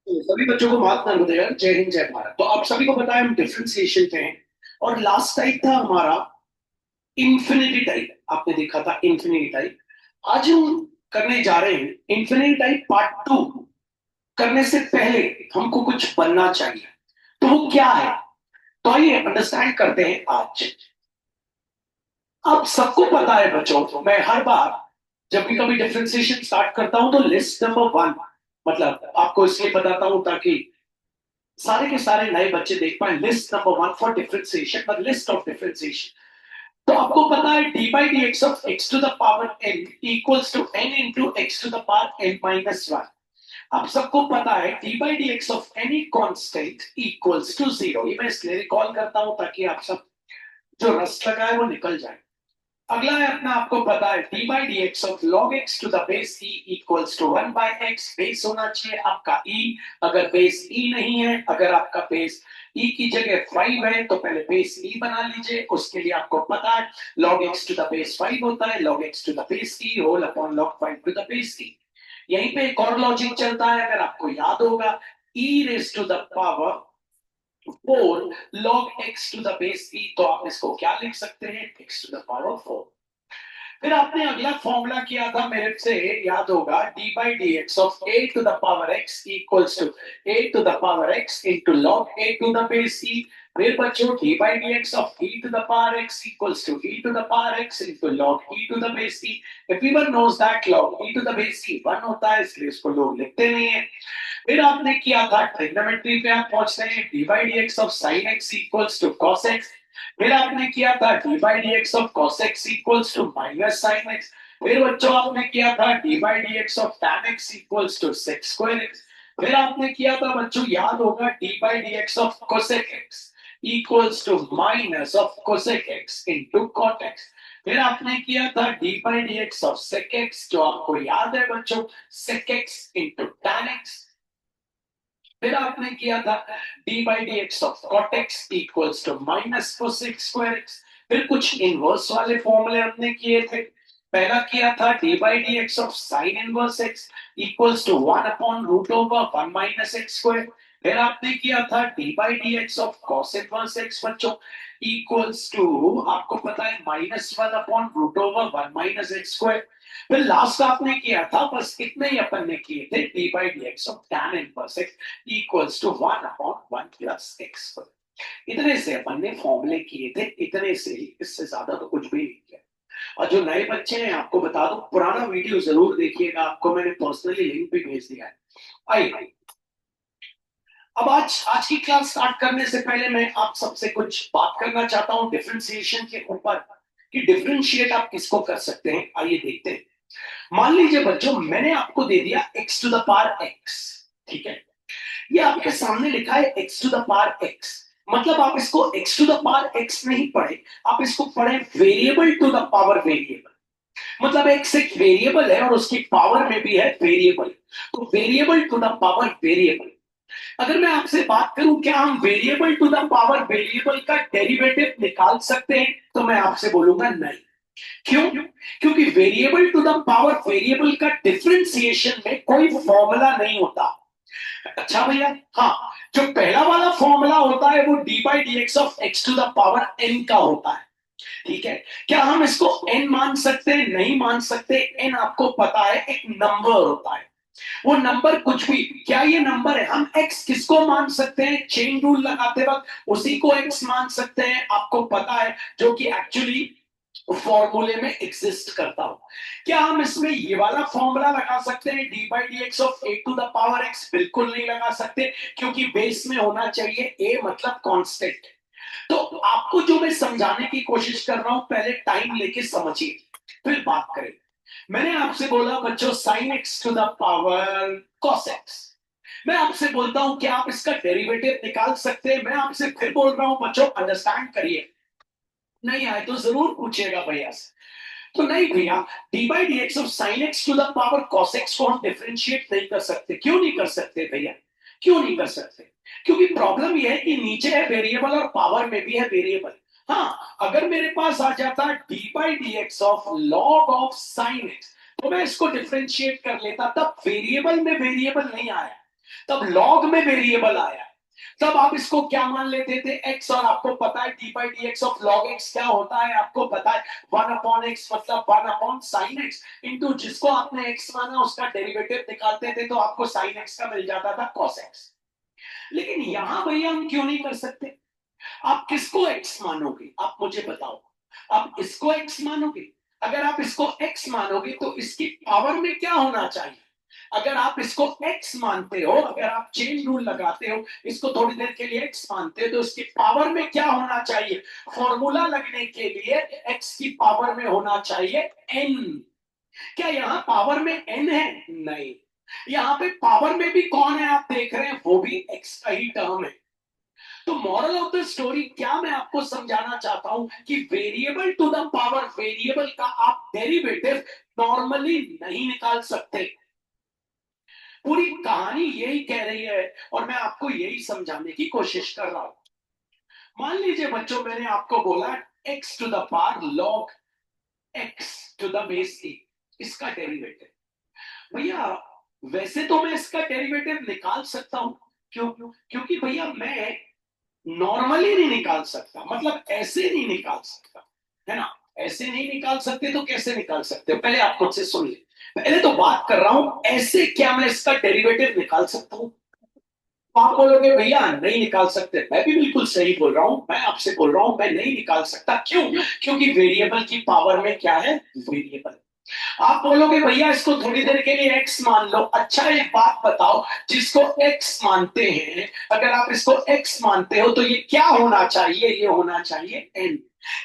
तो सभी बच्चों को बहुत नर्मदे, जय हिंद जय भारत। तो आप सभी को पता है हम डिफरेंशिएशन पे हैं। और लास्ट टाइप था हमारा इंफिनिटी टाइप, आपने देखा था इंफिनिटी टाइप। आज हम करने जा रहे हैं इंफिनिटी टाइप पार्ट टू। करने से पहले हमको कुछ बनना चाहिए, तो वो क्या है? तो आइए अंडरस्टैंड करते हैं आज। अब सबको पता है बच्चों, तो मैं हर बार जब भी कभी डिफरेंशिएशन स्टार्ट करता हूं तो लिस्ट नंबर वन, मतलब आपको इसलिए बताता हूं ताकि सारे के सारे नए बच्चे देख पाए। List number one for differentiation, मतलब लिस्ट ऑफ डिफरेंशिएशन। तो आपको पता है d by d x of x to the power n equals to n into x to the power n minus one. आप सबको पता है d by d x of any constant equals to zero. ये मैं इसलिए recall करता हूं ताकि आप सब जो रस लगा है वो निकल जाए। अगला है अपना, आपको पता है d by d x of log x to the base e equals to one by x. Base होना चाहिए आपका ई, अगर बेस ई नहीं है, अगर आपका बेस ई की जगह 5 है तो पहले बेस ई बना लीजिए। उसके लिए आपको पता है log x to the base 5 होता है log x to the base e whole upon log 5 to the base e. यहीं पे एक और लॉजिक चलता है, अगर आपको याद होगा, e raise to the power 4 log x to the base e, तो आप इसको क्या लिख सकते हैं, x टू द पावर 4। फिर आपने अगला फॉर्मूला किया था, मेरे से याद होगा, d by d x of a to the power x equals to a to the power x into log a to the base e. फिर बच्चों d by d x of e to the power x equals to e to the power x into log e to the base e. Everyone knows that log e to the base e 1 होता है, इसलिए इसको लोग लिखते नहीं है। फिर आपने किया था ट्रिग्नोमेट्री पे, आप पहुंचते हैं d by d x of sine x equals to cos x. फिर आपने किया था d by d x of cos x equals to minus sine x. फिर बच्चों आपने किया था d by d x of tan x equals to sec square x. फिर आपने किया था बच्चों, याद होगा, d by d x of cosec x equals to minus of cosec x into cot x. फिर आपने किया था d by d x of sec x, जो आपको याद है बच्चों, sec x into tan x. फिर आपने किया था d by d x of cot x equals to minus cosec square x. फिर कुछ इनवर्स वाले फॉर्मूले हमने किए थे। पहला किया था d by d x of sine inverse x equals to one upon root over one minus x square. फिर आपने किया था d by d x of cos inverse x बच्चों इक्वल्स टू, आपको पता है, minus one upon root over one minus x square. फिर last आपने किया था, बस इतने ही अपन ने किए थे, d by d x of tan inverse x equals to one upon one plus x. इतने से अपन ने फॉर्मूले किए थे, इतने से ही, इससे ज्यादा तो कुछ भी नहीं किया। और जो नए बच्चे हैं, आपको बता दो, पुराना वीडियो जरूर देखिएगा, आपको मैंने पर्सनली लिंक भी भेज दिया है। आइए, अब आज आज की क्लास स्टार्ट करने से पहले मैं आप सबसे कुछ बात करना चाहता हूं डिफरेंशिएशन के ऊपर, कि डिफरेंशिएट आप किसको कर सकते हैं। आइए देखते हैं। मान लीजिए बच्चों, मैंने आपको दे दिया x to the power x, ठीक है। ये आपके सामने लिखा है x to the power x, मतलब आप इसको x to the power x नहीं पढ़े, आप इसको पढ़े variable to the power variable. मतलब x एक वेरिएबल है और उसकी पावर में भी है वेरिएबल, तो variable to the power variable. अगर मैं आपसे बात करूं क्या हम variable to the power variable का डेरिवेटिव निकाल सकते हैं, तो मैं आपसे बोलूंगा नहीं। क्यों? क्योंकि variable to the power variable का डिफरेंशिएशन में कोई फॉर्मूला नहीं होता। अच्छा भैया, हाँ, जो पहला वाला फॉर्मूला होता है वो d by d x of x to the power n का होता है, ठीक है। क्या हम इसको एन मान सकते हैं? नहीं मान सकते। एन आपको पता है एक नंबर होता है, वो नंबर कुछ भी, क्या ये नंबर है? हम x किसको मान सकते हैं? चेन रूल लगाते वक्त उसी को x मान सकते हैं, आपको पता है, जो कि एक्चुअली फॉर्मूले में एग्जिस्ट करता हो। क्या हम इसमें ये वाला फॉर्मूला लगा सकते हैं d by d x of a to the power x? बिल्कुल नहीं लगा सकते, क्योंकि बेस में होना चाहिए a, मतलब कांस्टेंट। तो आपको जो मैं समझाने की कोशिश कर रहा हूं, पहले टाइम लेके समझिए, फिर बात करें। मैंने आपसे बोला बच्चों sine x to the power cos x, मैं आपसे बोलता हूं क्या आप इसका डेरिवेटिव निकाल सकते हैं? मैं आपसे फिर बोल रहा हूं बच्चों, अंडरस्टैंड करिए, नहीं आए तो जरूर पूछेगा भैया से। तो नहीं भैया, d by d x of sine x to the power cos x को हम डिफरेंशिएट नहीं कर सकते। क्यों नहीं कर सकते भैया? क्यों नहीं कर सकते? क्योंकि प्रॉब्लम यह है कि नीचे है वेरिएबल और पावर में भी है वेरिएबल। हाँ, अगर मेरे पास आ जाता D by d x of log of sine x, तो मैं इसको डिफरेंशिएट कर लेता, तब वेरिएबल में वेरिएबल नहीं आया, तब लॉग में वेरिएबल आया, तब आप इसको क्या मान लेते थे, x, और आपको पता है d by d x of log x क्या होता है, आपको पता है 1/x मतलब 1/sin x, इंटू जिसको आपने x माना उसका डेरिवेटिव निकालते थे तो आपको sin x का मिल जाता था cos x। लेकिन यहां भैया हम क्यों नहीं कर सकते? आप किसको x मानोगे, आप मुझे बताओ, आप इसको x मानोगे? अगर आप इसको x मानोगे तो इसकी पावर में क्या होना चाहिए? अगर आप इसको x मानते हो, अगर आप चेन रूल लगाते हो, इसको थोड़ी देर के लिए x मानते हो, तो इसकी पावर में क्या होना चाहिए? फॉर्मूला लगने के लिए x की पावर में होना चाहिए n। क्या यहाँ पावर में n है? नहीं। यहाँ पे पावर में भी कौन है आप देख रहे हैं, वो भी x का ही टर्म है। तो मॉरल ऑफ द स्टोरी क्या मैं आपको समझाना चाहता हूं कि variable to the power variable का आप डेरिवेटिव नॉर्मली नहीं निकाल सकते। पूरी कहानी यही कह रही है और मैं आपको यही समझाने की कोशिश कर रहा हूं। मान लीजिए बच्चों, मैंने आपको बोला x to the power log x to the base e, इसका डेरिवेटिव। भैया वैसे तो मैं इसका डेरिवेटिव निकाल सकता हूं, क्यों? क्योंकि भैया मैं नॉर्मली नहीं निकाल सकता, मतलब ऐसे नहीं निकाल सकता, है ना? ऐसे नहीं निकाल सकते तो कैसे निकाल सकते हो? पहले आप मुझसे सुन ले, पहले तो बात कर रहा हूं ऐसे क्या मैं इसका डेरिवेटिव निकाल सकता हूं? तो आप बोलोगे भैया नहीं निकाल सकते, मैं भी बिल्कुल सही बोल रहा हूं, मैं आपसे बोल रहा हूं मैं नहीं निकाल सकता। क्यों? क्योंकि वेरिएबल की पावर में क्या है, वेरिएबल। आप बोलोगे भैया इसको थोड़ी देर के लिए x मान लो। अच्छा एक बात बताओ, जिसको x मानते हैं, अगर आप इसको x मानते हो तो ये क्या होना चाहिए, ये होना चाहिए n।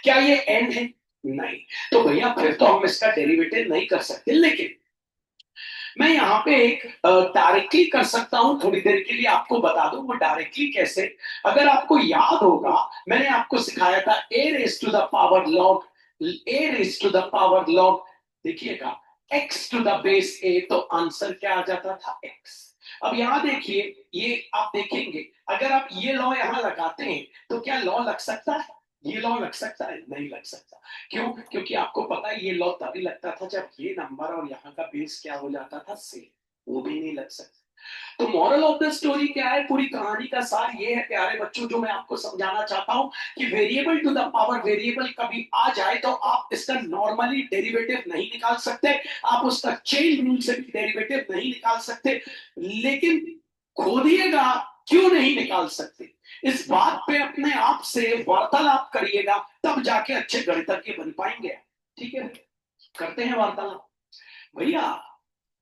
क्या ये n है? नहीं। तो भैया फिर तो हम इसका डेरिवेटिव नहीं कर सकते। लेकिन मैं यहाँ पे एक डायरेक्टली कर सकता हूं, थोड़ी देर के लिए आपको बता दूं वो डायरेक्टली कैसे। अगर आपको याद होगा मैंने आपको सिखाया था a raise to the power log, a raise to the power log, देखिएगा x to the base a, तो आंसर क्या आ जाता था x। अब यहां देखिए, ये आप देखेंगे अगर आप ये लॉ यहां लगाते हैं तो क्या लॉ लग सकता है? ये लॉ लग सकता है? नहीं लग सकता। क्यों? क्योंकि आपको पता है ये लॉ तभी लगता था जब ये नंबर और यहाँ का बेस क्या हो जाता था, सेम। वो भी नहीं लग सकता। तो मॉरल ऑफ द स्टोरी क्या है, पूरी कहानी का सार ये है प्यारे बच्चों, जो मैं आपको समझाना चाहता हूं कि variable to the power variable कभी आ जाए तो आप इसका नॉर्मली डेरिवेटिव नहीं निकाल सकते, आप उसका चेन रूल से भी डेरिवेटिव नहीं निकाल सकते। लेकिन खोदिएगा क्यों नहीं निकाल सकते, इस बात पे अपने आप से वार्तालाप करिएगा, तब जाके अच्छे गणितज्ञ बन पाएंगे। ठीक है, करते हैं वार्तालाप। भैया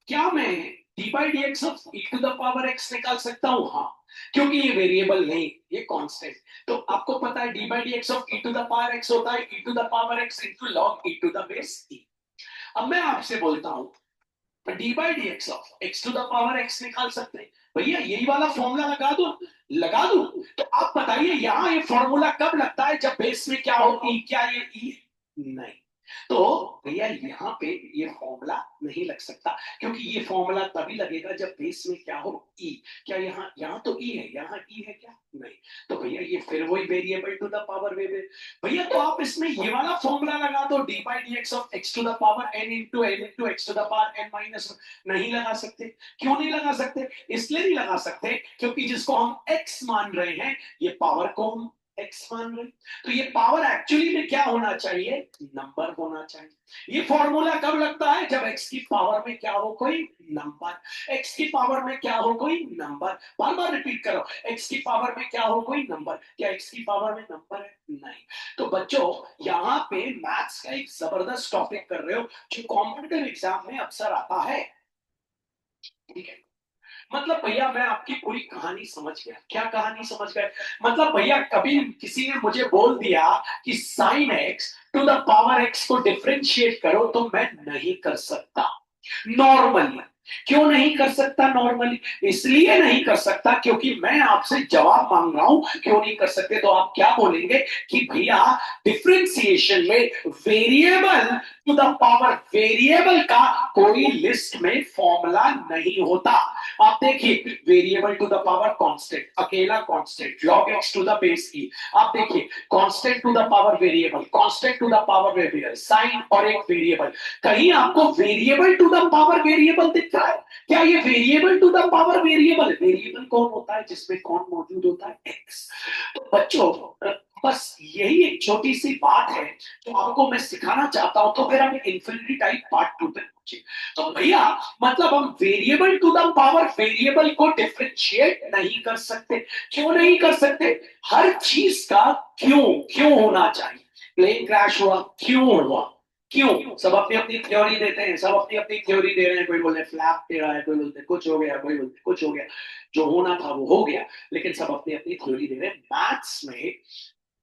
क्या मैं d by d x of e to the power x निकाल सकता हूं? हाँ, क्योंकि ये वेरिएबल नहीं, ये कांस्टेंट। तो आपको पता है d by d x of e to the power x होता है e to the power x into log e to the base e. अब मैं आपसे बोलता हूं d by d x of x to the power x निकाल सकते हैं। भैया यही वाला फॉर्मूला लगा दो, लगा दू। तो आप बताइए यहाँ ये फॉर्मूला कब लगता है, जब बेस में क्या हो ई, क्या ये ई? नहीं। तो भैया यहाँ पे ये फॉर्मूला नहीं लग सकता, क्योंकि ये फॉर्मूला तभी लगेगा जब बेस में क्या हो, ई। क्या यहाँ यहाँ तो ई है, यहाँ ई है क्या? नहीं। तो भैया ये फिर वही variable to the power variable. भैया तो आप इसमें ये वाला फॉर्मूला लगा दो, d by d x of x to the power n into x to the power n minus. नहीं लगा सकते। क्यों नहीं लगा सकते? इसलिए नहीं लगा सकते क्योंकि जिसको हम एक्स मान रहे हैं ये पावर को हम एक्स मान रहे, तो ये पावर एक्चुअली में क्या होना चाहिए, नंबर होना चाहिए। ये फॉर्मूला कब लगता है, जब एक्स की पावर में क्या हो, कोई नंबर। एक्स की पावर में क्या हो, कोई नंबर। बार बार रिपीट करो, एक्स की पावर में क्या हो, कोई नंबर। क्या एक्स की पावर में नंबर है? नहीं। तो बच्चों यहाँ पे मैथ्स का एक जबरदस्त टॉपिक कर रहे हो जो कॉम्पिटिटिव एग्जाम में अक्सर आता है। ठीक है, मतलब भैया मैं आपकी पूरी कहानी समझ गया। क्या कहानी समझ गए? मतलब भैया कभी किसी ने मुझे बोल दिया कि sine x to the power x को डिफरेंशिएट करो, तो मैं नहीं कर सकता नॉर्मली। क्यों नहीं कर सकता नॉर्मली? इसलिए नहीं कर सकता क्योंकि मैं आपसे जवाब मांग रहा हूं क्यों नहीं कर सकते। तो आप क्या बोलेंगे कि भैया डिफरेंशिएशन में variable to the power variable का कोई लिस्ट में फॉर्मूला नहीं होता। आप देखिए variable to the power constant, अकेला constant log x to the base e. आप देखिए constant to the power variable, constant to the power variable, sine और एक वेरिएबल। कहीं आपको variable to the power variable दिख दिख रहा है? क्या ये variable to the power variable? Variable कौन होता है जिसमें कौन मौजूद होता है? एक्स। तो बच्चों बस यही एक छोटी सी बात है जो आपको मैं सिखाना चाहता हूं, तो फिर हम इन्फिनिटी टाइप पार्ट 2 पे पहुंचे। तो भैया मतलब हम variable to the power variable को डिफरेंशिएट नहीं कर सकते। क्यों नहीं कर सकते? हर चीज का क्यों क्यों होना चाहिए। प्लेन क्रैश हुआ, क्यों हुआ? क्यों? सब अपनी अपनी थ्योरी देते हैं, सब अपनी अपनी थ्योरी दे रहे हैं। कोई बोलते हैं फ्लैप दे रहा है, कोई बोलते हैं कुछ हो गया, कोई बोलते हैं कुछ हो गया। जो होना था वो हो गया, लेकिन सब अपनी अपनी थ्योरी दे रहे हैं। मैथ्स में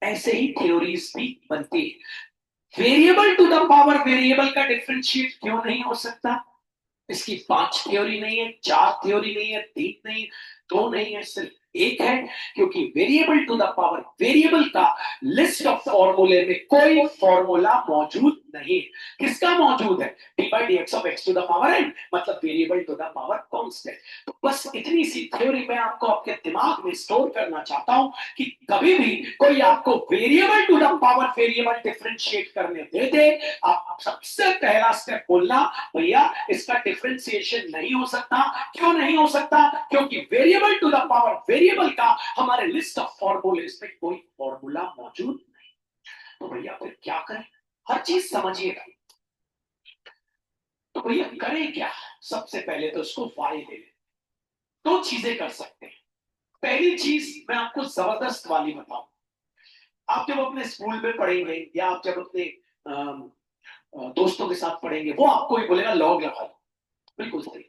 ऐसे ही थ्योरीज भी बनती है। Variable to the power variable का डिफरेंशिएट क्यों नहीं हो सकता? इसकी 5 थ्योरी नहीं है, 4 थ्योरी नहीं है, 3 नहीं है, 2 नहीं है, सिर्फ एक है। क्योंकि variable to the power variable का लिस्ट ऑफ फॉर्मूले में कोई फॉर्मूला मौजूद नहीं। किसका मौजूद है? D by d x of x to the power n, मतलब variable to the power constant. तो बस इतनी सी थ्योरी मैं आपको आपके दिमाग में स्टोर करना चाहता हूं कि कभी भी कोई आपको variable to the power variable differentiate करने दे दे, आप सबसे पहला स्टेप बोलना, भैया इसका डिफरेंशिएशन नहीं हो सकता। क्यों नहीं हो सकता? क्योंकि variable to the power variable का हमारे लिस्ट ऑफ फॉर्मूलेस में कोई फॉर्मूला मौजूद नहीं। तो भैया फिर क्या करें? हर चीज समझिएगा। तो भैया करें क्या? सबसे पहले तो उसको वाई ले लें। 2 चीजें कर सकते हैं। पहली चीज मैं आपको जबरदस्त वाली बताऊं। आप जब अपने स्कूल में पढ़ेंगे या आप जब अपने दोस्तों के साथ पढ़ेंगे, वो आपको ही बोलेगा लॉग लगा दो। बिल्कुल सही,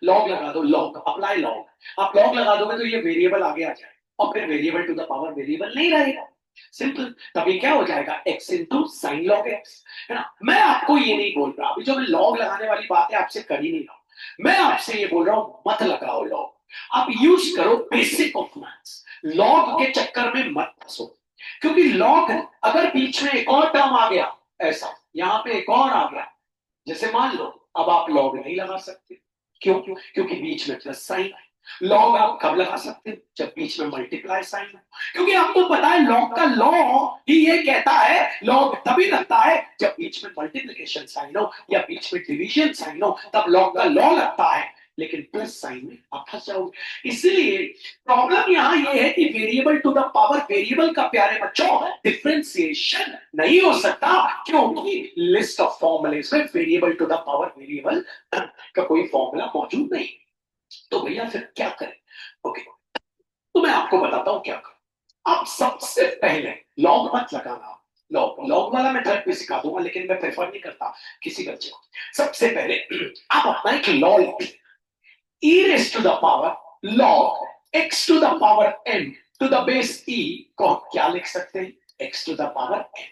लॉग लगा दो, लॉग अप्लाई लॉग। आप लॉग लगा दोगे तो ये वेरिएबल आगे आ जाए और फिर variable to the power variable नहीं रहेगा। सिंपल। तभी क्या हो जाएगा? X into sine log x, है ना। मैं आपको ये नहीं बोल रहा, अभी जो मैं लॉग लगाने वाली बात है आपसे कर ही नहीं रहा। मैं आपसे ये बोल रहा हूं मत लगाओ लॉग। आप यूज करो बेसिक ऑफ मैथ्स। लॉग के चक्कर में मत फंसो। क्योंकि लॉग अगर बीच में एक और टर्म आ गया, ऐसा यहां पे एक और आ गया, जैसे मान लो अब आप लॉग नहीं लगा सकते। क्यों? क्योंकि बीच में प्लस साइन है। लॉग आप कब लगा सकते हैं? जब बीच में मल्टीप्लाई साइन हो। क्योंकि आपको पता है लॉग का लॉ ही ये कहता है, लॉग तभी लगता है जब बीच में मल्टीप्लिकेशन साइन हो या बीच में डिवीजन साइन हो, तब लॉग का लॉ लगता है। लेकिन प्लस साइन में आप फंस जाओगे। इसलिए प्रॉब्लम यहां ये है कि variable to the power variable का प्यारे बच्चों डिफरेंशिएशन नहीं हो सकता, क्योंकि लिस्ट ऑफ फॉर्मूलेस में variable to the power variable का कोई फॉर्मूला मौजूद नहीं। तो भैया फिर क्या करें? ओके, तो मैं आपको बताता हूं क्या करें। आप सबसे पहले लॉग मत लगाना। लॉग लॉग वाला मैं थर्ड पे सिखा दूंगा, लेकिन मैं प्रेफर नहीं करता किसी बच्चे को। सबसे पहले आप अपना एक लॉ लिख, e raised to the power log x to the power n to the base e को हम क्या लिख सकते हैं? x to the power n।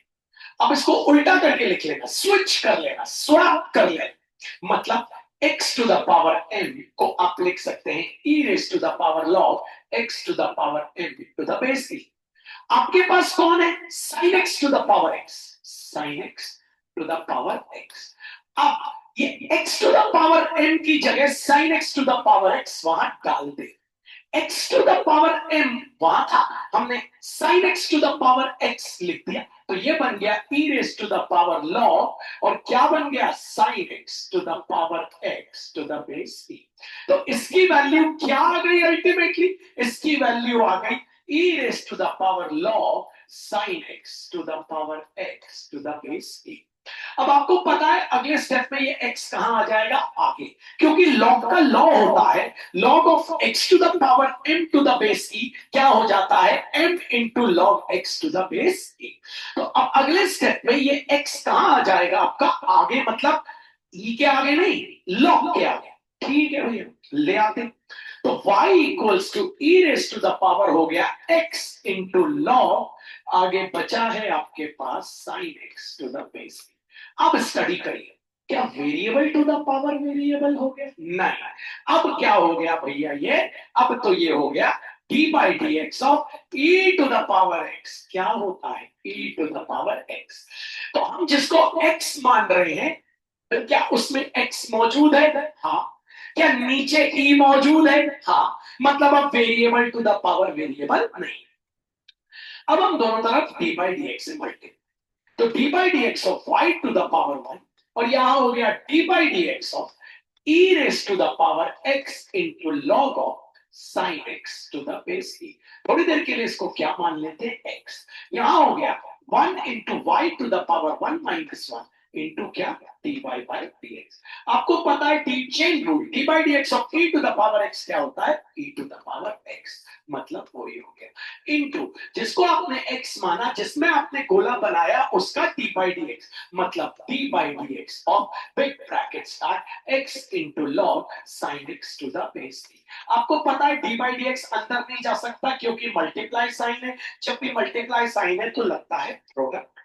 अब इसको उल्टा करके लिख लेना, स्विच कर लेना, स्वैप कर लेना। मतलब x to the power n को आप लिख सकते हैं e raised to the power log x to the power n to the base e। आपके पास कौन है? sin x to the power x, sin x to the power x। अब ये x to the power n की जगह sin x to the power x वहां डाल दे। x to the power m वहां था, हमने sin x to the power x लिख दिया, तो ये बन गया e raised to the power log और क्या बन गया? sin x to the power x to the base e। तो इसकी वैल्यू क्या आ गई? अल्टीमेटली इसकी वैल्यू आ गई e raised to the power log sin x to the power x to the base e। अब आपको पता है अगले स्टेप में ये x कहां आ जाएगा? आगे। क्योंकि लॉग का लॉ होता है log of x to the power m to the base e क्या हो जाता है? m into log x to the base e। तो अब अगले स्टेप में ये x कहां आ जाएगा आपका? आगे, मतलब e के आगे नहीं, log के आगे। ठीक है भैया, ले आते। तो y equals to e raised to the power हो गया x into log, आगे बचा है आपके पास sin x to the base e। अब स्टडी करिए, क्या variable to the power variable हो गया? नहीं। अब क्या हो गया भैया? ये अब तो ये हो गया d by d x of e to the power x. क्या होता है? E to the power x. तो हम जिसको एक्स मान रहे हैं, तो क्या उसमें एक्स मौजूद है? हाँ। क्या नीचे ई मौजूद है? हाँ। मतलब अब variable to the power variable नहीं। अब हम दोनों तरफ डी बाई डी एक्स से मल्टीप्लाई, तो d by d x of y to the power one, और यहां हो गया d by d x of e raised to the power x into log of sin x to the base e। थोड़ी देर के लिए इसको क्या मान लेते हैं, x। यहां हो गया 1 into y to the power 1 minus 1 into क्या, dy by dx। आपको पता है the chain rule, d by d x of e to the power x क्या होता है, e to the power x, मतलब वही हो गया इनटू जिसको आपने x माना, जिसमें आपने गोला बनाया उसका d बाई डी एक्स, मतलब d by d x of big bracket start x into log sin x to the base e। आपको पता है d बाई डी एक्स अंदर नहीं जा सकता क्योंकि मल्टीप्लाई साइन है, जब भी मल्टीप्लाई साइन है तो लगता है प्रोडक्ट।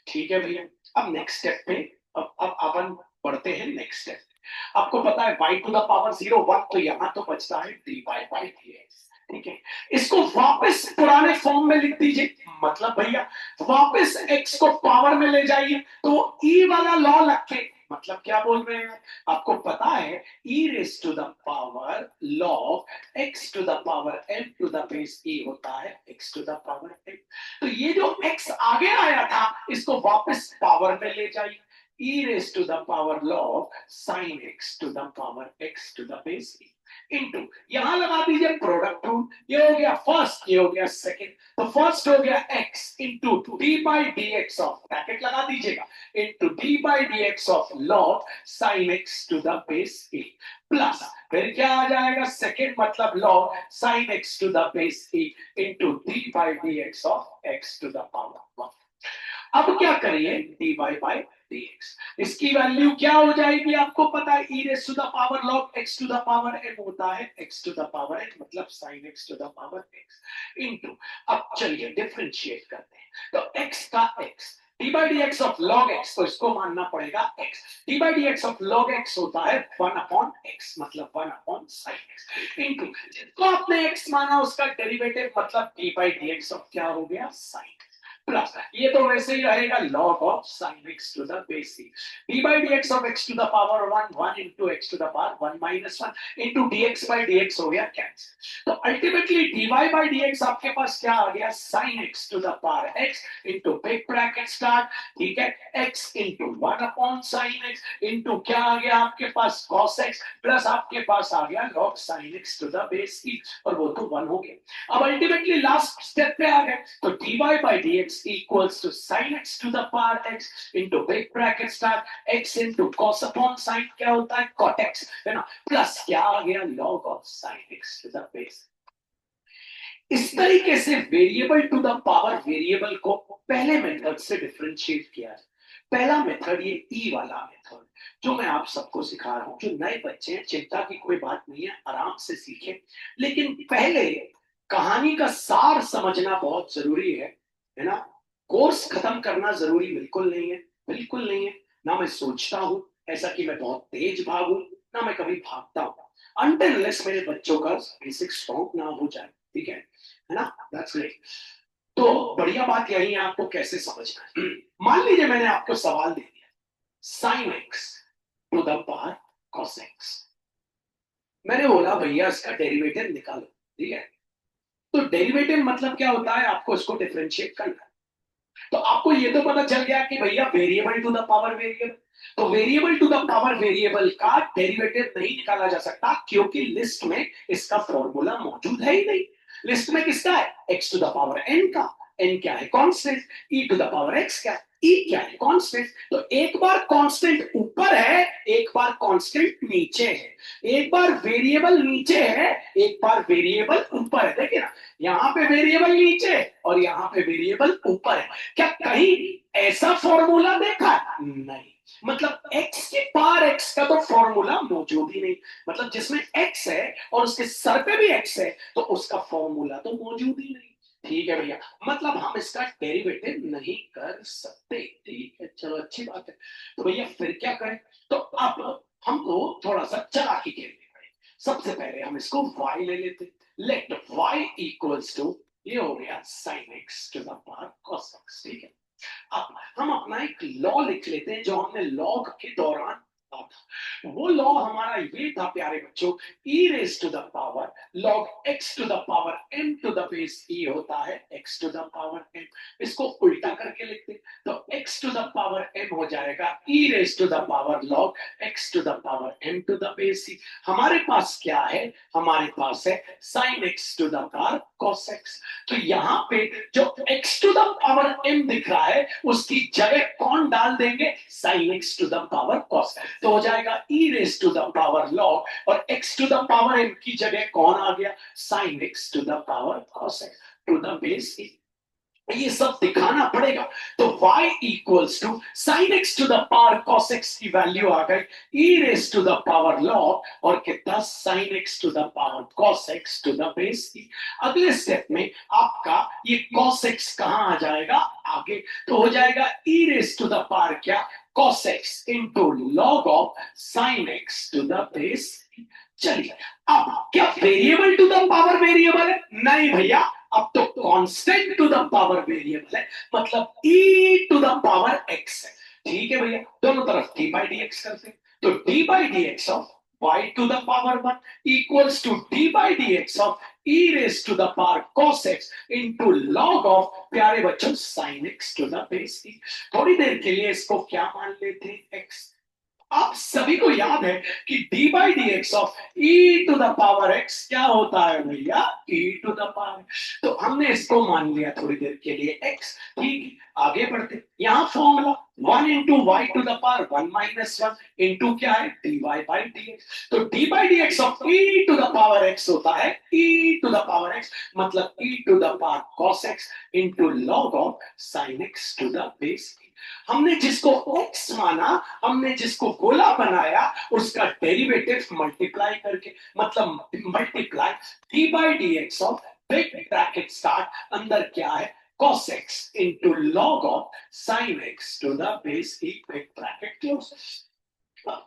ठीक है भैया, अब नेक्स्ट स्टेप पे अब अपन बढ़ते हैं नेक्स्ट स्टेप। आपको पता है y टू द पावर 0 1, तो यहां तो बचता है dy बाई dx। ठीक है, इसको वापस पुराने फॉर्म में लिख दीजिए, मतलब भैया वापस x को पावर में ले जाइए तो e वाला लॉ रखे, मतलब क्या बोल रहे हैं, आपको पता है e raise to the power log x to the power m to the base e होता है x to the power m। तो ये जो x आगे आया था इसको वापस पावर में ले जाइए, e raise to the power log sin x to the power x to the base e into यहां लगा दीजिए प्रोडक्ट रूल, ये हो गया फर्स्ट, ये हो गया सेकंड। तो फर्स्ट हो गया x into d by d x of, bracket लगा दीजिएगा, into d by d x of log sin x to the base e plus फिर क्या आ जाएगा सेकंड, मतलब log sin x to the base e into d by d x of x to the power 1। अब क्या करिए dy by dx, इसकी value क्या हो जाएगी आपको पता है, e raise to the power log x to the power m होता है x to the power n, मतलब sin x to the power x into, अब चलिए डिफरेंशिएट करते हैं, तो x का x d by d x of log x, तो इसको मानना पड़ेगा x, d by d x of log x होता है 1 अपॉन x, मतलब 1 अपॉन sin x इनटू जिसको आपने x माना उसका डेरिवेटिव, मतलब d by d x of क्या हो गया sin प्लस ये तो वैसे ही रहेगा log of sin x to the base e, d by dx of x to the power 1 1 into x to the power 1 minus 1 into dx by dx हो गया कैंसिल। तो अल्टीमेटली dy by dx आपके पास क्या आ गया, sin x to the power x into big bracket start, ठीक है, x into 1 upon sin x into क्या आ गया आपके पास cos x प्लस आपके पास आ गया log sin x to the base e, और वो तो 1 हो गया। अब अल्टीमेटली लास्ट स्टेप पे आ गए, तो dy by dx equals to sin x to the power x into big bracket start x into cos upon sin क्या होता है cot x, है ना, प्लस क्या आ गया log of sin x to the base। इस तरीके से variable to the power variable को पहले मेथड से डिफरेंशिएट किया है। पहला मेथड ये ई वाला मेथड जो मैं आप सबको सिखा रहा हूं, जो नए बच्चे हैं चिंता की कोई बात नहीं है, आराम से सीखें, लेकिन पहले कहानी का सार समझना बहुत जरूरी है ना। कोर्स खत्म करना जरूरी बिल्कुल नहीं है, बिल्कुल नहीं है, ना मैं सोचता हूं ऐसा कि मैं बहुत तेज भागूं, ना मैं कभी भागता हूं, अनटिल मेरे बच्चों का बेसिक स्ट्रॉन्ग ना हो जाए, ठीक है ना, दैट्स ग्रेट। तो बढ़िया बात यही है आपको कैसे समझना है। मान लीजिए मैंने आपको सवाल दे दिया sin x to the power cos x, मैंने बोला भैया इसका डेरिवेटिव निकालो, ठीक है, तो डेरिवेटिव मतलब क्या होता है, आपको इसको डिफरेंशिएट करना है। तो आपको ये तो पता चल गया कि भैया variable to the power variable, तो variable to the power variable का डेरिवेटिव नहीं निकाला जा सकता क्योंकि लिस्ट में इसका फॉर्मूला मौजूद है ही नहीं। लिस्ट में किसका है, x to the power n का, n क्या है constant, e to the power x क्या है, e क्या है कांस्टेंट। तो एक बार कांस्टेंट ऊपर है, एक बार कांस्टेंट नीचे है, एक बार वेरिएबल नीचे है, एक बार वेरिएबल ऊपर है। देखिए ना, यहाँ पे वेरिएबल नीचे और यहाँ पे वेरिएबल ऊपर है। क्या कहीं ऐसा फॉर्मूला देखा, नहीं, मतलब x की पावर x का तो फॉर्मूला मौजूद ही नहीं, मतलब जिसमें x है और उसके सर पे भी x है तो उसका फॉर्मूला तो मौजूद ही नहीं। ठीक है भैया, मतलब हम इसका डेरिवेटिव नहीं कर सकते, ठीक है, चलो अच्छी बात है। तो भैया फिर क्या करें, तो अब हमको थोड़ा सा चालाकी खेलनी पड़ेगी। सबसे पहले हम इसको y ले लेते, लेट y इक्वल्स टू, ये हो गया sin x to the power cos x, ठीक है। अब हम अपना एक लॉ लिख लेते हैं जो हमने लॉग के दौरान था। वो लॉ हमारा ये था प्यारे बच्चों, e raise to the power log x to the power m to the base e होता है x to the power m। इसको उल्टा करके लिखते तो x to the power m हो जाएगा e raise to the power log x to the power m to the base e। हमारे पास क्या है, हमारे पास है sin x to the power cos x। तो यहाँ पे जो x to the power m दिख रहा है उसकी जगह कौन डाल देंगे, sin x to the power cos। तो हो जाएगा e raise to the power log और x to the power m की जगह कौन आ गया, sin x to the power cos x to the base e। ये सब दिखाना पड़ेगा। तो y equals to sine x to the power cos x की वैल्यू आ गई e raise to the power log और कितना sine x to the power cos x to the base e। अगले स्टेप में आपका ये cos x कहां आ जाएगा आगे, तो हो जाएगा e raise to the power क्या cos x into log of sine x to the base. चलिए अब क्या variable to the power variable है, नहीं भैया, अब तो constant to the power variable है, मतलब e to the power x है। ठीक है भैया, दोनों तरफ d बाई डी एक्स करते हैं, तो d by d x of y to the power 1 equals to d by d x of e raise to the power cos x into log of प्यारे बच्चों sin x to the base e। थोड़ी देर के लिए इसको क्या मान लेते हैं x। आप सभी को याद है कि d by d x of e to the power x क्या होता है भैया, e टू द पावर। तो हमने इसको मान लिया थोड़ी देर के लिए x। ठीक, आगे बढ़ते, यहां formula 1 into y to the power 1 minus 1 into क्या है dy बाई डी एक्स। तो d by d x of e to the power x होता है e to the power x, मतलब e to the power cos x into log of sin x to the base. हमने जिसको x माना, हमने जिसको गोला बनाया, उसका डेरिवेटिव मल्टीप्लाई करके, मतलब multiply d by d x of big bracket start अंदर क्या है cos x into log of sin x to the base e big bracket close.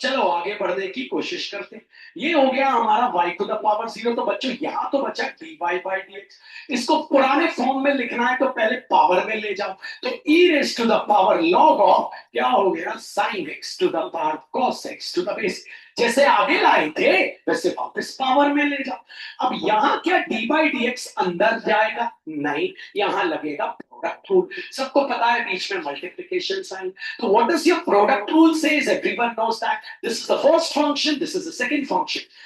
चलो आगे बढ़ने की कोशिश करते हैं। ये हो गया हमारा y टू द पावर 0। तो बच्चों यहाँ तो बचा dy बाई डी एक्स। इसको पुराने फॉर्म में लिखना है तो पहले पावर में ले जाओ, तो e raise to the power log of क्या हो गया sin x to the power cos x to the base. जैसे आगे लाए थे वैसे वापस पावर में ले जाओ। अब यहाँ क्या d बाई डी एक्स अंदर जाएगा, नहीं, यहाँ लगेगा प्रोडक्ट रूल। सबको पता है बीच में मल्टीप्लिकेशन साइन। तो what does your product rule says, everyone knows that this is the first function, this is the second function.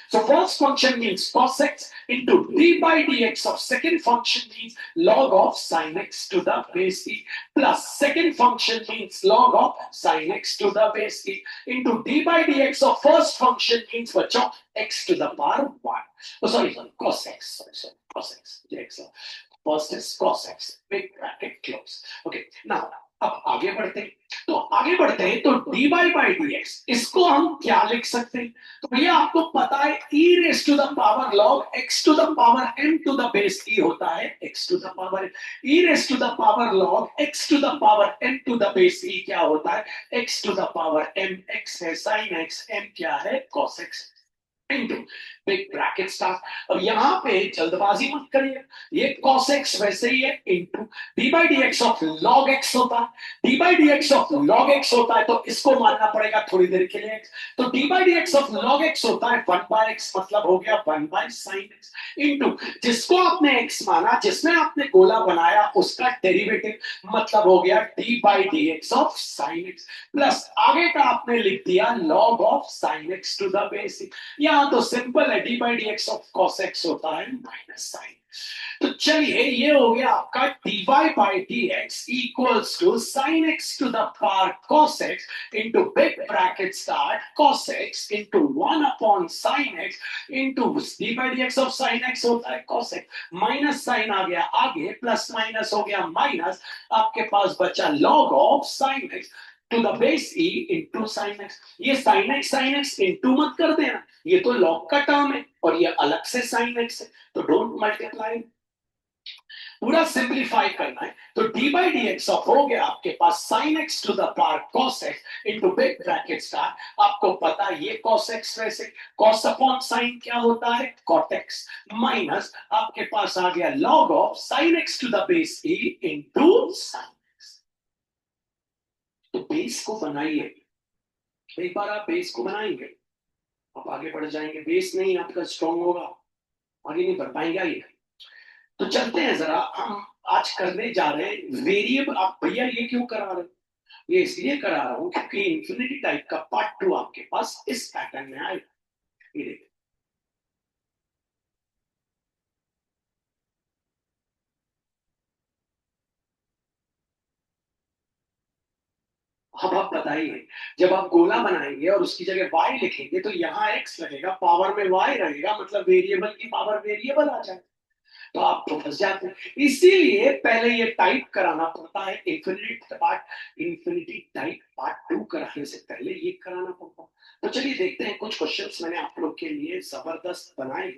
So first function means cos x into d by dx of second function means log of sin x to the base e plus second function means log of sin x to the base e into d by dx of first function means बच्चों x to the power 1. Oh, sorry, cos x. Sorry, cos x. dx. First is cos x. Big bracket close. Okay, now अब आगे बढ़ते हैं। तो आगे बढ़ते हैं तो dy बाई डी एक्स इसको हम क्या लिख सकते हैं, तो भैया आपको पता है e raise to the power log x to the power m to the base e होता है x to the power e raise to the power log x to the power m to the base e क्या होता है x to the power m। x है sin x, m क्या है cos x into big bracket start. अब यहाँ पे जल्दबाजी मत करिए, ये cos x वैसे ही है into d by d x of log x होता है। d by d x of log x होता है तो इसको मानना पड़ेगा थोड़ी देर के लिए। तो d by d x of log x होता है 1 बाय x, मतलब हो गया 1 बाय sin x इंटू जिसको आपने x माना, जिसमें आपने गोला बनाया उसका डेरिवेटिव, मतलब हो गया d by d x of sin x plus आगे का आपने लिख दिया log of sin x to the base. यहाँ तो सिंपल है, d by d x of cos x होता है माइनस साइन। तो चलिए ये हो गया आपका dy by d x equals to sin x to the power cos x into big bracket start cos x into 1 upon sin x into d by d x of sin x होता है cos x, minus sine आ गया आगे, plus minus हो गया minus, आपके पास बचा log of sin x to the base e into sine x. ये साइन एक्स इंटू मत कर देना, ये तो लॉग का टर्म है और ये अलग से साइन एक्स है, तो डोंट मल्टीप्लाई, पूरा सिंप्लीफाई करना है। तो d by d x of हो गया आपके पास sine x to the power cos x into big bracket star, आपको पता है ये cos x वैसे cos अपॉन साइन क्या होता है cot x, माइनस आपके पास आ गया log of sine x to the base e into sine. तो बेस को बनाइए, तो एक बार आप बेस को बनाएंगे, आप आगे बढ़ जाएंगे। बेस नहीं आपका स्ट्रांग होगा, आगे नहीं बढ़ पाएंगे आगे। तो चलते हैं जरा, हम आज करने जा रहे हैं वेरिएबल। आप भैया ये क्यों करा रहे हो? ये इसलिए करा रहा हूं क्योंकि इंफिनिटी टाइप का पार्ट 2 आपके पास इस पैटर्न में आएगा। ये देखिए, अब आप बताइए, जब आप गोला बनाएंगे और उसकी जगह y लिखेंगे तो यहाँ x लगेगा, पावर में y रहेगा, मतलब वेरिएबल की पावर वेरिएबल आ जाए, तो आप तो फंस जाते हैं। इसीलिए पहले ये टाइप कराना पड़ता है, इंफिनिटी टाइप पार्ट 2 कराने से पहले ये कराना पड़ता है। तो चलिए देखते हैं, कुछ क्वेश्चंस मैंने आप लोग के लिए जबरदस्त बनाए,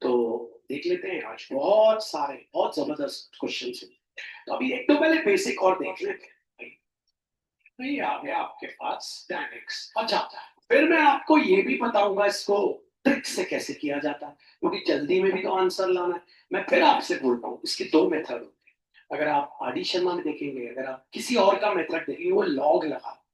तो देख लेते हैं। आज बहुत सारे बहुत जबरदस्त क्वेश्चंस हैं, तो अभी एक तो पहले बेसिक और देख लेते हैं। नहीं आ गया आपके पास tan x। अच्छा, फिर मैं आपको ये भी बताऊंगा इसको ट्रिक से कैसे किया जाता है, क्योंकि जल्दी में भी तो आंसर लाना है। मैं फिर आपसे बोलता हूँ, इसके दो मेथड होते हैं। अगर आप आदि शर्मा में देखेंगे, अगर आप किसी और का मेथड देखेंगे, वो लॉग लगा,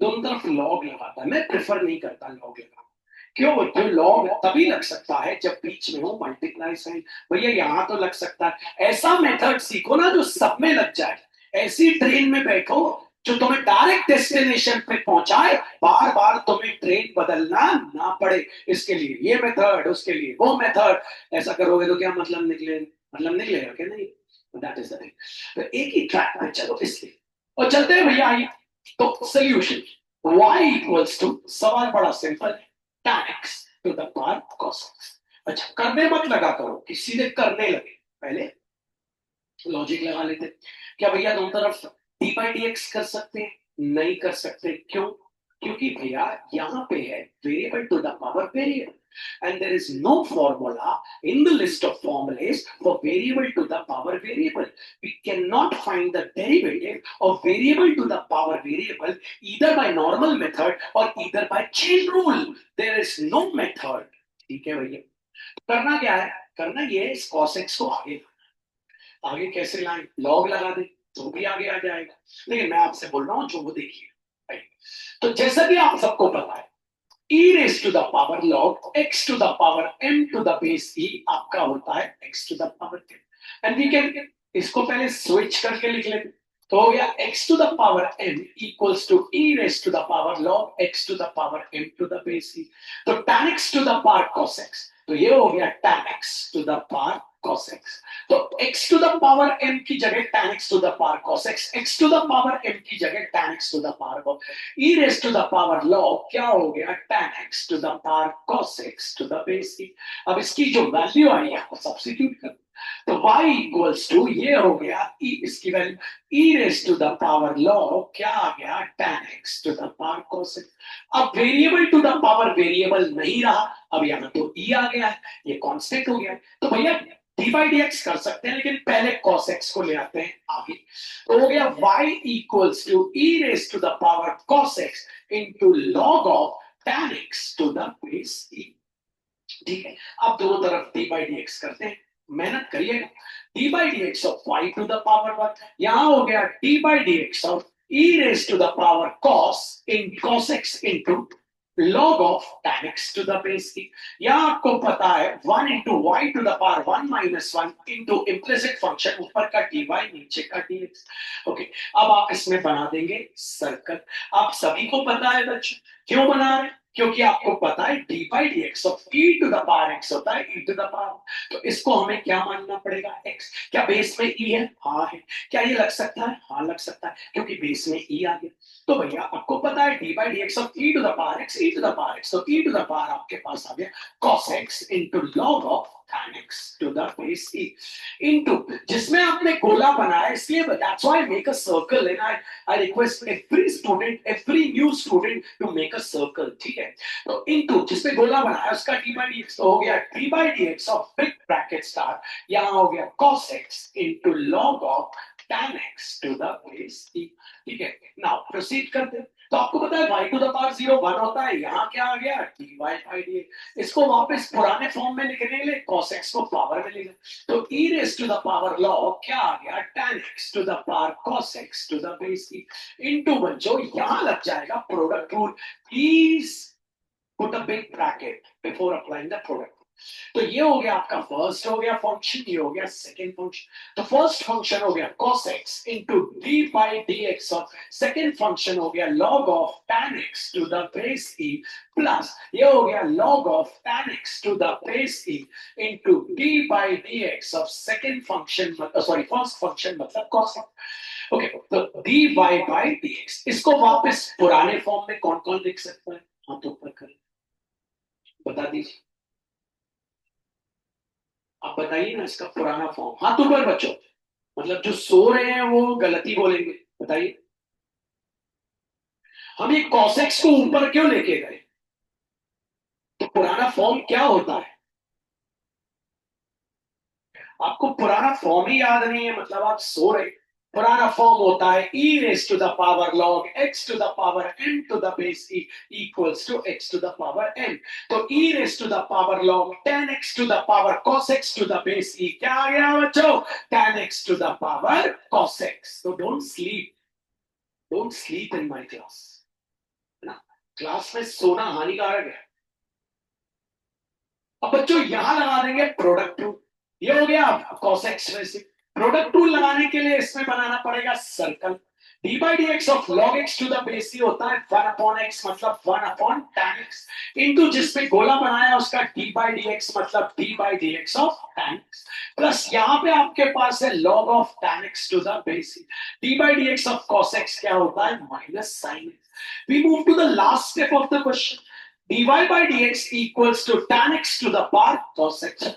दोनों तरफ लॉग लगाता है। मैं प्रेफर नहीं करता लॉग लगाना। क्यों? जो लॉग तभी लग सकता है जब बीच में हो मल्टीप्लाई साइन। भैया यहाँ तो लग सकता है। ऐसा मेथड सीखो ना जो सब में लग जाए। ऐसी ट्रेन में बैठो जो तुम्हें डायरेक्ट डेस्टिनेशन पे पहुंचाए, बार बार तुम्हें ट्रेन बदलना ना पड़े। इसके लिए ये मेथड, उसके लिए वो मेथड। ऐसा करोगे तो क्या मतलब निकले, मतलब निकलेगा क्या? नहीं। That is the thing. तो एक ही ट्रैक में चलो इसलिए, और चलते हैं भैया आइए। तो सोल्यूशन y इक्वल्स टू, सवाल बड़ा सिंपल है, tan x to the power cos x। अच्छा, करने मत लगा करो कि सीधे करने लगे, पहले लॉजिक लगा लेते। क्या भैया दोनों तरफ डी बाई डी एक्स कर सकते हैं? नहीं कर सकते। क्यों? क्योंकि भैया यहाँ पे है variable to the power variable, and there is no formula in the list of formulas for variable to the power variable. We cannot find the derivative of variable to the power variable either by normal method or either by chain rule. There is no method. ठीक है भैया, करना क्या है? करना ये है, इस cos x को आगे, आगे कैसे लाएं? लॉग लगा दे तो भी आगे आ जाएगा। लेकिन मैं आपसे बोल रहा हूं जो वो देखिए। तो जैसा कि आप सबको पता है, e raised to the power log x to the power m to the base e आपका होता है x to the power m, and we can, इसको पहले स्विच करके लिख लेते। तो हो गया x to the power m equals to e raised to the power log x to the power m to the base e। तो tan x to the power cos x, तो ये हो गया tan x to the power cos x। तो x to the power m की जगह tan x to the power cos x, x to the power m की जगह tan x to the power cos, e raised to the power log क्या हो गया? tan x to the power cos x to the base e। अब इसकी जो value आई है वो सब्स्टिट्यूट कर, तो y इक्वल्स टू, ये हो गया e, इसकी value e raised to the power log क्या आ गया? tan x to the power cos x। अब variable to the power variable नहीं रहा, अब यहाँ तो e आ गया है, ये कांस्टेंट हो गया। तो भैया डी बाई डी एक्स कर सकते हैं, लेकिन पहले cos x को ले आते हैं आगे। तो हो गया y equals to e raise to the power cos x into log of tan x to the base e। ठीक है, अब दोनों तरफ डी बाई डी एक्स करते हैं, मेहनत करिएगा। D by d x of y to the power 1, यहां हो गया d by d x of e raise to the power cos x into log of tan x to the base e। यहां आपको पता है 1 into y to the power 1 minus 1 into implicit function, ऊपर का dy नीचे का dx। Okay, अब आप इसमें बना देंगे सर्कल। आप सभी को पता है बच्चों, क्यों बना रहे? क्योंकि आपको पता है d by d x of e to the power x होता है e टू द पावर, तो इसको हमें क्या मानना पड़ेगा? x। क्या बेस में e है? हाँ है। क्या ये लग सकता है? हाँ लग सकता है, क्योंकि बेस में e आ गया। तो भैया आपको पता है d by d x of e to the power x, e to the power x, तो e टू द पावर आपके पास आ गया cos x into log of tan x to the base e into, जिसमें आपने गोला बनाया, इसलिए that's why make a circle, and I request every student, every new student to make a circle. ठीक है, तो इनटू जिसमें गोला बनाया उसका डी बाई डी एक्स, तो हो गया d by d x of big bracket star, यहां हो गया cos x into log of tan x to the base e। ठीक है, नाउ प्रोसीड करते हैं। तो आपको पता है y टू द पावर 0 1 होता है, यहाँ क्या आ गया dy बाई डी। इसको वापस पुराने फॉर्म में लिखने के लिए cos x को पावर में लिखा, तो e raise to the power log क्या आ गया tan x to the power cos x to the base e into बच्चों यहाँ लग जाएगा product rule. Please put a big bracket before applying the product. तो ये हो गया आपका फर्स्ट हो गया फंक्शन, ये हो गया सेकंड फंक्शन। तो फर्स्ट फंक्शन हो गया cos x into d by d x, और सेकंड फंक्शन हो गया log of tan x to the base e plus ये हो गया log of tan x to the base e into d by d x of second function, sorry first function मतलब cos x। Okay, तो d by by d x, इसको वापस पुराने form में कौन कौन लिख सकता है? हाथ ऊपर करें, बता दीजिए, आप बताइए ना इसका पुराना फॉर्म। हाथ ऊपर बच्चों, मतलब जो सो रहे हैं वो गलती बोलेंगे, बताइए। हम ये cos x को ऊपर क्यों लेके गए? तो पुराना फॉर्म क्या होता है? आपको पुराना फॉर्म ही याद नहीं है, मतलब आप सो रहे। पुराना फॉर्म होता है e raise to the power log x to the power m to the base e equals to x to the power m। तो e raise to the power log tan x to the power cos x to the base e क्या आ गया बच्चों? tan x to the power cos x। तो don't sleep in my class, है ना? Class में सोना हानिकारक है। अब बच्चों यहां लगा देंगे प्रोडक्ट रूल, ये हो गया cos x में से। प्रोडक्ट रूल लगाने के लिए इसमें बनाना पड़ेगा circle. D by d x of log x to the base c होता है 1 अपॉन एक्स, मतलब 1 अपॉन tan एक्स, इंटू जिसपे गोला बनाया उसका डी बाई डी एक्स मतलब d by d x of tan x, plus यहाँ पे आपके पास है log of tan x to the base c. D by d x of cos x क्या होता है? Minus sine x. We move to the last step of the question. dy by dx equals to tan x to the power cos x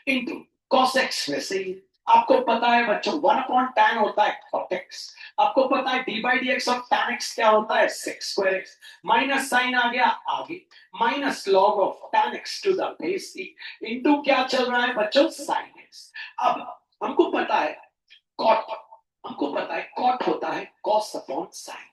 into cos x। वैसे ही आपको पता है बच्चों 1 upon tan होता है cot x, आपको पता है dy by dx of tan x क्या होता है? sec square x, minus sine आ गया आगे, minus log of tan x to the base c into क्या चल रहा है बच्चों? sin x। अब हमको पता है cot, हमको पता है cot होता है cos अपॉन sin,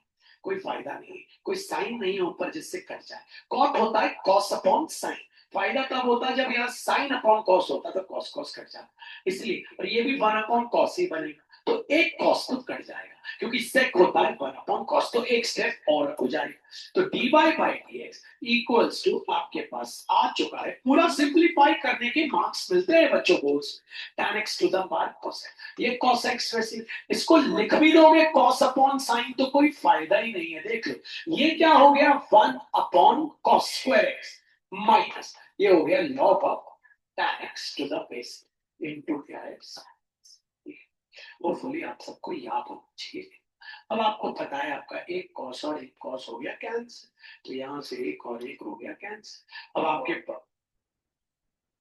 कोई फायदा नहीं, कोई साइन नहीं है ऊपर जिससे कट जाए। कॉट होता है कॉस अपॉन साइन, फायदा तब होता है जब यहाँ साइन अपॉन कॉस होता है, तो कॉस कॉस कट जाता, इसलिए। और ये भी 1 अपॉन कॉस ही बनेगा, तो एक कॉस तो कट जाएगा, क्योंकि सेक होता है 1 अपॉन कॉस, तो एक स्टेप और हो जाएगा। तो d by by d x equals to आपके पास आ चुका है। पूरा सिंप्लीफाई करने के मार्क्स मिलते हैं बच्चों boards, tan x to the power cos x। ये cos x वैसे इसको लिख भी दोगे cos अपॉन साइन तो कोई फायदा ही नहीं है। देख लो, ये क्या हो गया? 1 upon cos square x minus ये हो गया log of tan x to the base into क्या है वो फुली आप सबको याद होना चाहिए। अब आपको पता है आपका एक कॉस और एक कॉस हो गया कैंसिल, तो यहां से एक और एक हो गया कैंसिल। अब आपके पास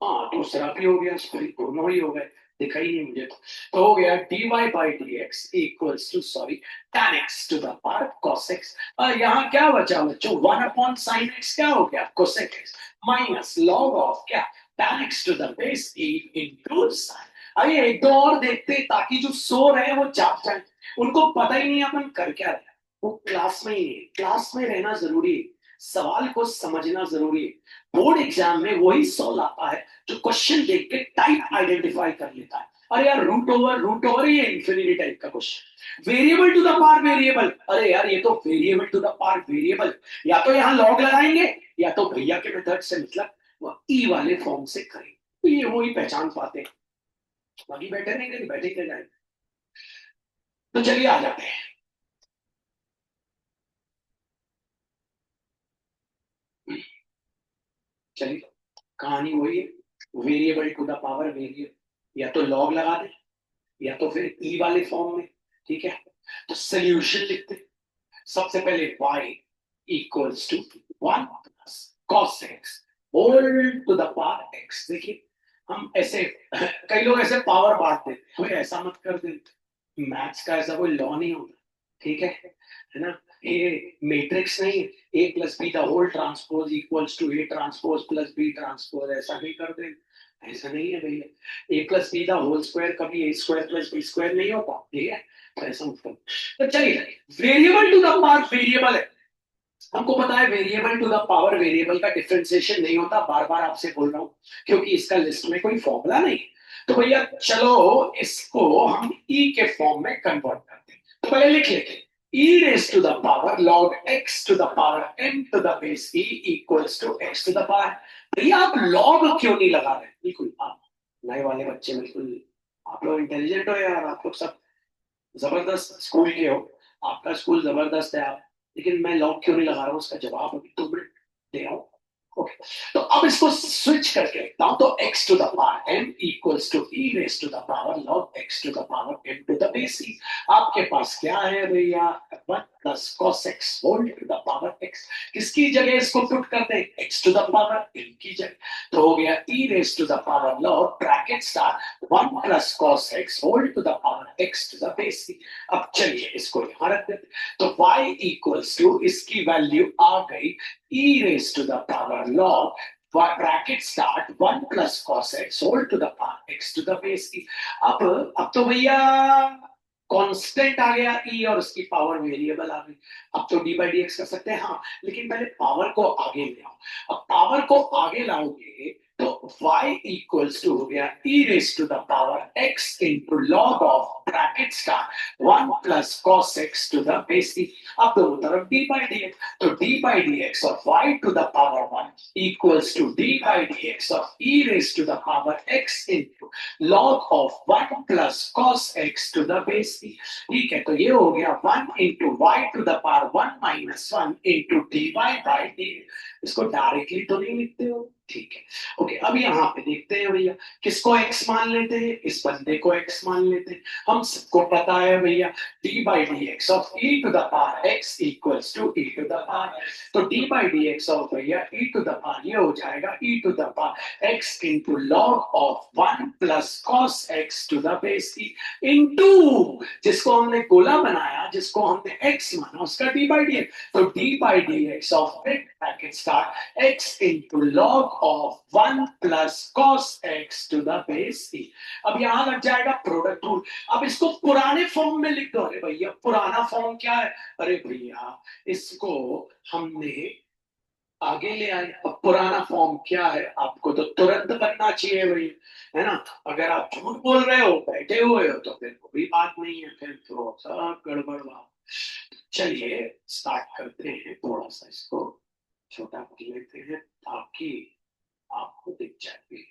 हाँ दूसरा भी हो गया, सॉरी दोनों ही हो गए, दिखा ही नहीं मुझे तो हो गया dy by d x equals to sorry tan x to the power cos x। और यहाँ क्या बचा बच्चों? 1 अपॉन sin x क्या हो गया? cosec x minus log of क्या? tan x to the base e into sin। आइए एक दो और देखते हैं, ताकि जो सो रहे हैं वो जाग जाए, उनको पता ही नहीं अपन कर क्या रहे, वो क्लास में ही है। क्लास में रहना जरूरी है, सवाल को समझना जरूरी है। बोर्ड एग्जाम में वही सॉल्व आता है जो क्वेश्चन देख के टाइप आइडेंटिफाई कर लेता है। अरे यार रूट ओवर ये इंफिनिटी टाइप का question, variable to the power variable, अरे यार ये तो variable to the power variable, या तो यहाँ लॉग लगाएंगे या तो भैया के मेथड से, मतलब वो ई वाले फॉर्म से करें, तो ये वही पहचान पाते हैं। बाकी बैठे नहीं कहीं बैठे ही जाए। तो चलिए आ जाते हैं। चलिए कहानी वही है, variable to the power variable, या तो लॉग लगा दे या तो फिर ई वाले फॉर्म में, ठीक है। तो सोल्यूशन लिखते, सबसे पहले y equals to 1 plus cos x whole to the power x। देखिए हम ऐसे कई लोग ऐसे पावर बांट देते हैं, ऐसा मत कर देते, मैथ्स का ऐसा कोई लॉ नहीं होता, ठीक है ना। ये मैट्रिक्स नहीं है, a plus b the whole transpose equals to a transpose plus b transpose, ऐसा नहीं कर देते, ऐसा नहीं है भैया, a plus b the whole square कभी a square plus b square नहीं होता, ठीक है? तो ऐसा मतलब, तो चलिए, variable to the power variable है, हमको पता है variable to the power variable का डिफरेंशिएशन नहीं होता, बार बार आपसे बोल रहा हूं, क्योंकि इसका लिस्ट में कोई फॉर्मूला नहीं है। तो भैया चलो इसको हम ई के फॉर्म में कन्वर्ट करते हैं, तो पहले लिख लेते e raised to the power log x to the power m to the base e equals to x to the power। भैया आप log क्यों नहीं लगा रहे? बिल्कुल आप नए वाले बच्चे, बिल्कुल आप लोग इंटेलिजेंट हो यार, आप लोग सब जबरदस्त स्कूल के हो, आपका स्कूल जबरदस्त है आप, लेकिन मैं लॉक क्यों नहीं लगा रहा हूँ उसका जवाब अभी 2 मिनट दे रहा हूँ। ओके, तो अब इसको स्विच करके लिखता हूं, तो x to the power m equals to e raise to the power log x to the power m to the base e। आपके पास क्या है भैया? 1 plus cos x whole to the power x, किसकी जगह इसको पुट करते हैं? x to the power m की जगह, तो हो गया e raise to the power log bracket start 1 plus cos x whole to the power x to the base e। अब चलिए इसको यहां रख देते, तो y इक्वल्स टू, इसकी वैल्यू आ गई e raised to the power log bracket start 1 plus cos x whole to the power x to the base e। अब तो भैया कांस्टेंट आ गया e और उसकी पावर वेरिएबल आ गई, अब तो डी बाई डी एक्स कर सकते हैं, हाँ, लेकिन पहले पावर को आगे ले आओ। अब पावर को आगे लाओगे तो y इक्वल्स टू हो गया e raise to the power x into log of bracket start 1 plus cos x to the base e। अब दोनों तरफ d बाई डी एक्स, तो d by d x of y to the power 1 equals to d by d x of e raise to the power x into log of 1 plus cos x to the base e। ठीक है, तो ये हो गया 1 into y to the power 1 minus 1 into d y by d. इसको directly तो नहीं लिखते हो, ठीक है? ओके, अब यहाँ पे देखते हैं भैया, किसको x मान लेते हैं? इस बंदे को x मान लेते हैं। हम सबको पता है भैया d by d x of e to the power x equals to e to the power, तो d by d x of भैया e टू द पावर ये हो जाएगा e to the power x into log of 1 plus cos x to the base e into जिसको हमने गोला बनाया, जिसको हमने x माना, उसका d बाई डी एक्स, तो d by d x of bracket start x into log of 1 plus cos x to the base e। अब यहां लग जाएगा प्रोडक्ट रूल। अब इसको पुराने फॉर्म में लिख दो। अरे भैया पुराना फॉर्म क्या है? अरे भैया इसको हमने आगे ले आए, अब पुराना फॉर्म क्या है आपको तो तुरंत बनना चाहिए भैया, है ना? अगर आप झूठ बोल रहे हो बैठे हुए हो तो फिर कोई बात नहीं है, फिर थोड़ा सा गड़बड़ बात। चलिए स्टार्ट करते हैं, थोड़ा सा इसको छोटा कर लेते हैं ताकि आपको दिख जाएगी।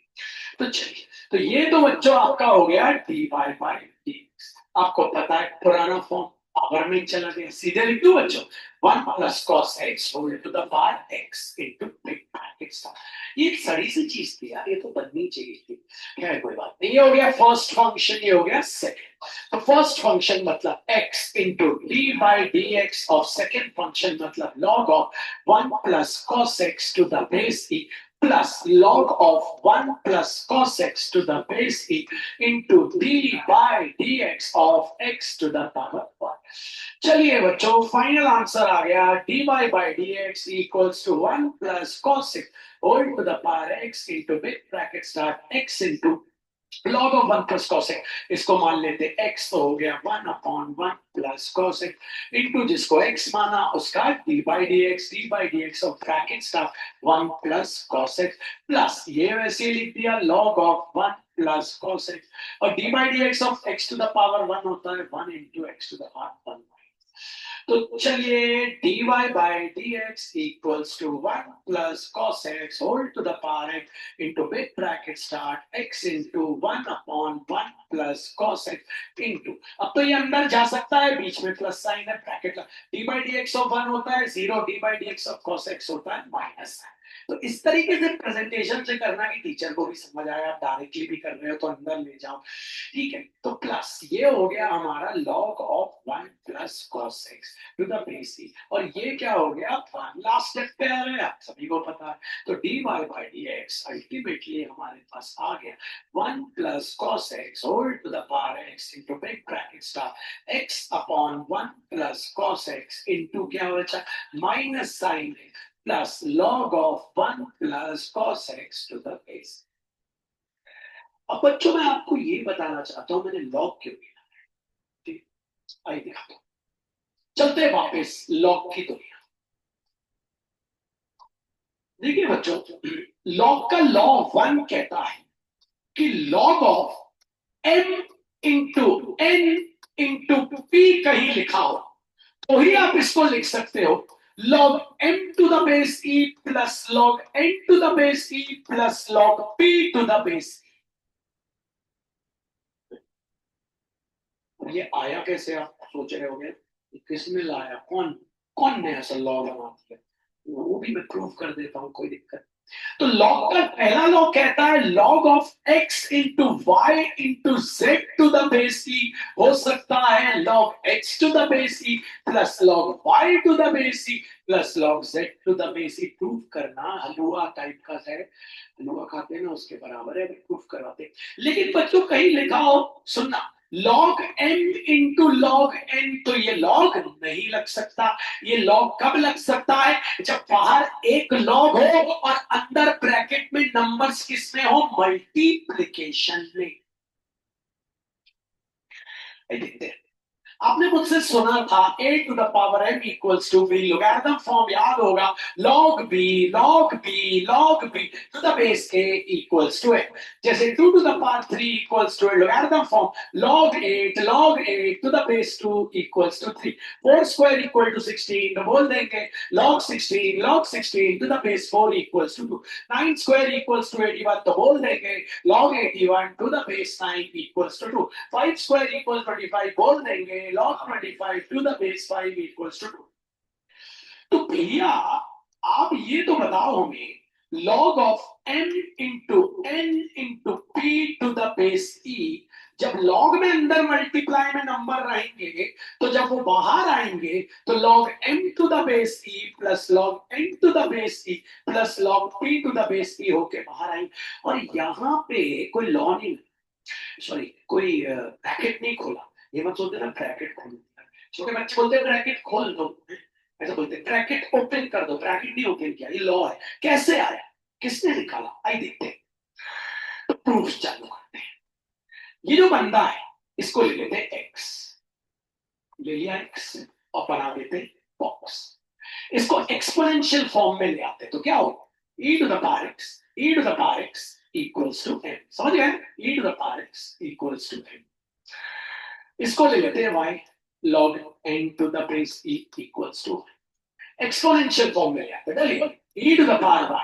तो चलिए, तो ये तो बच्चों आपका हो गया d y by d x. आपको पता है पुराना फॉर्म पावर में चला गया, सीधे लिख दो बच्चों 1 plus cos x whole to the power x into big bracket start. ये सड़ी सी चीज थी यार, ये तो बननी चाहिए थी, क्या कोई बात नहीं। ये हो गया फर्स्ट फंक्शन, ये हो गया सेकंड। तो फर्स्ट फंक्शन मतलब x into d by d x और सेकंड फंक्शन मतलब log of 1 plus cos x to the base e plus log of 1 plus cos x to the base e into d by dx of x to the power 1। चलिए बच्चों final answer आ गया dy by dx equals to 1 plus cos x whole to the power x into big bracket start x into log of 1 plus cos x। इसको मान लेते x तो हो गया 1 upon 1 plus cos x into जिसको x माना उसका d by dx of bracket start 1 plus cos x plus ये वैसे लिख दिया log of 1 plus cos x और d by dx of x to the power 1 होता है 1 into x to the power 1। तो चलिए dy by dx equals to 1 plus cos x whole to the power x into big bracket start x into 1 upon 1 plus cos x into, अब तो ये अंदर जा सकता है, बीच में प्लस साइन है, bracket dy by dx of 1 होता है 0, dy by dx of cos x होता है माइनस। तो इस तरीके से प्रेजेंटेशन से करना कि टीचर को भी समझ आया, आप डायरेक्टली भी कर रहे हो तो अंदर ले जाओ, ठीक है? तो प्लस ये हो गया हमारा log of 1 plus cos x to the base e और ये क्या हो गया 1 लास्ट स्टेप पे आ रहा है, आप सभी को पता है। तो dy by dx अल्टीमेटली हमारे पास आ गया 1 plus cos x whole to the power x into big bracket start x upon 1 plus cos x into क्या हो रहा है minus sine plus log of 1 plus cos x to the base। अब बच्चों मैं आपको ये बताना चाहता हूं मैंने लॉग क्यों किया। ठीक, आइए दिखाता हूं। चलते वापस लॉग की दुनिया। देखिए बच्चों, लॉग का लॉ 1 कहता है कि log of m into n into p कहीं लिखा हो तो ही आप इसको लिख सकते हो log m to the base e plus log n to the base e plus log p to the base e। ये आया कैसे आप सोच रहे होंगे, किसने लाया, कौन कौन ने ऐसा लॉ बना दिया, वो भी मैं प्रूव कर देता हूं, कोई दिक्कत। तो लॉग का पहला लॉ कहता है log of x into y into z to the base e हो सकता है log x to the base e plus log y to the base e plus log z to the base e. Proof करना हलवा type का है, हलवा खाते हैं ना उसके बराबर है, प्रूफ करवाते। लेकिन बच्चों कहीं लिखा हो, सुनना, log m into log n, तो ये log नहीं लग सकता। ये log कब लग सकता है, जब बाहर एक log हो और अंदर ब्रैकेट में नंबर्स किसमें हो, मल्टीप्लिकेशन में। देखते हैं, आपने मुझसे सुना था a to the power m equals to b, logarithm form याद होगा, log b log b log b to the base a equals to m। जैसे 2 to the power 3 equals to logarithm form log 8 to the base 2 equals to 3। 4 square equal to 16 तो बोल देंगे log 16 to the base 4 equals to 2। 9 square equals to 81 तो बोल देंगे log 81 to the base 9 equals to 2। 5 square equals 25 बोल देंगे log 25 to the base 5 equals to 2। तो भैया आप ये तो बताओ हमें, log of m into n into p to the base e, जब log में अंदर मल्टीप्लाई में नंबर रहेंगे तो जब वो बाहर आएंगे तो log m to the base e plus log n to the base e plus log p to the base e होके बाहर आएंगे। और यहाँ पे कोई लॉ नहीं, सॉरी कोई ब्रैकेट नहीं खोला। ये मत सोचते ना ब्रैकेट खोल, छोटे बच्चे बोलते हैं ब्रैकेट खोल दो, ऐसा बोलते हैं ब्रैकेट ओपन कर दो, ब्रैकेट नहीं ओपन किया, ये लॉ है। कैसे आया, किसने निकाला, आइए देखते हैं। तो प्रूफ चालू करते हैं। ये जो बंदा है इसको ले लेते हैं x, ले लिया x और बना देते बॉक्स। इसको एक्सपोनेंशियल फॉर्म में ले आते तो क्या होगा, e to the power x, e to the power x equals to m। समझ गए, e to the power x equals to m। इसको ले लेते हैं y log n to the base e equals to exponential form में ले आते, डालिए e to the power y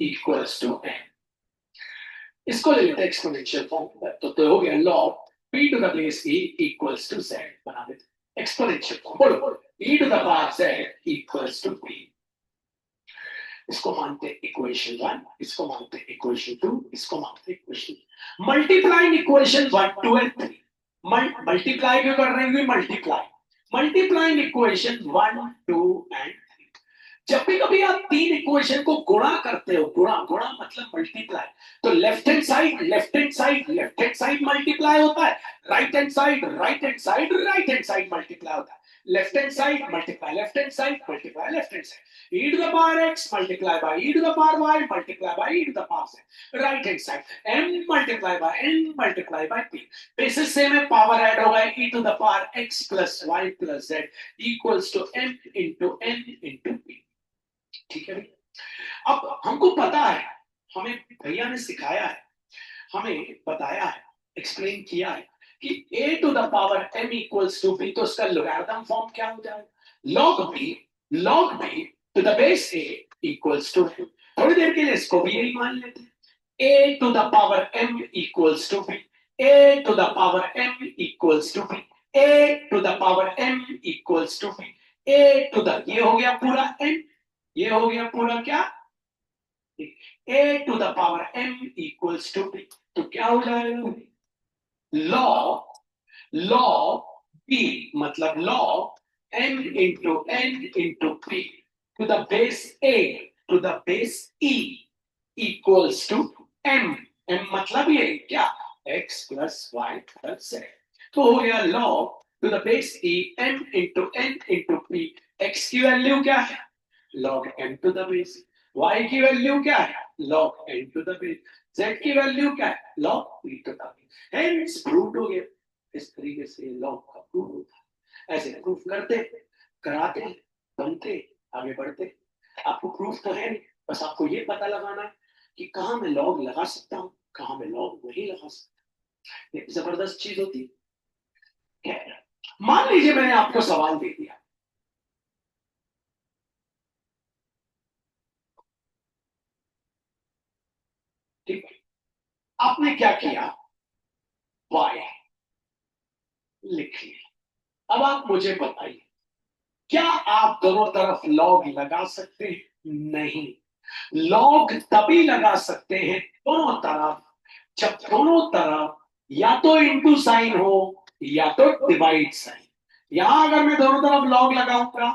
equals to m। इसको ले लेते हैं एक्सपोनेंशियल फॉर्म में, तो हो गया log p to the base e equals to z। बना देते एक्सपोनेंशियल फॉर्म, बोलो e to the power z equals to p। इसको मानते इक्वेशन 1, इसको मानते इक्वेशन 2, इसको मानते equation. Multiplying equation 1 2 and 3, multiply क्यों कर रहे हैं, मल्टीप्लाइंग इक्वेशन 1 2 एंड 3। जब भी कभी आप तीन इक्वेशन को गुणा करते हो, गुणा गुणा मतलब मल्टीप्लाई, तो लेफ्ट हैंड साइड मल्टीप्लाई होता है, राइट हैंड साइड मल्टीप्लाई होता है। Left hand side multiply left hand side multiply left hand side, e to the power x multiply by e to the power y multiply by e to the power z। Right hand side m multiply by n multiply by p, basis same है, power add होगा e to the power x plus y plus z equals to m into n into p। ठीक है भाई, अब हमको पता है, हमें भैया ने सिखाया है, हमें बताया है, एक्सप्लेन किया है कि a to the power m equals to b, तो उसका लोगैरिथम फॉर्म क्या हो जाएगा, log b to the base a equals to m। थोड़ी देर के लिए इसको भी यही मान लेते हैं, a to the power m equals to b, a to the power m equals to b, a to the power m equals to b, a to the, ये हो गया पूरा m, ये हो गया पूरा क्या, a to the power m equals to b। तो क्या हो जाएगा, log b मतलब log m into n into p to the base a to the base e equals to m। m मतलब ये क्या, x plus y plus z। तो हो गया log to the base e m into n into p। x की value क्या है, log m to the base, y की वैल्यू क्या है, log n to the base. z की वैल्यू क्या है, log e to the base, hence prove हो गया। इस तरीके से लॉग का प्रूव होता है। ऐसे प्रूफ करते, कराते, बनते, आगे बढ़ते। आपको प्रूफ तो है नहीं, बस आपको ये पता लगाना है कि कहाँ मैं लॉग लगा सकता हूँ, कहाँ मैं लॉग नहीं लगा सकता। ये जबरदस्त चीज होती है। मान लीजिए मैंने आपको सवाल दे दिया, ठीक है, आपने क्या किया, वाई लिख लिया। अब आप मुझे बताइए, क्या आप दोनों तरफ लॉग लगा सकते हैं? नहीं। लॉग तभी लगा सकते हैं दोनों तरफ जब दोनों तरफ या तो इंटू साइन हो या तो डिवाइड साइन। यहां अगर मैं दोनों तरफ लॉग लगाऊंगा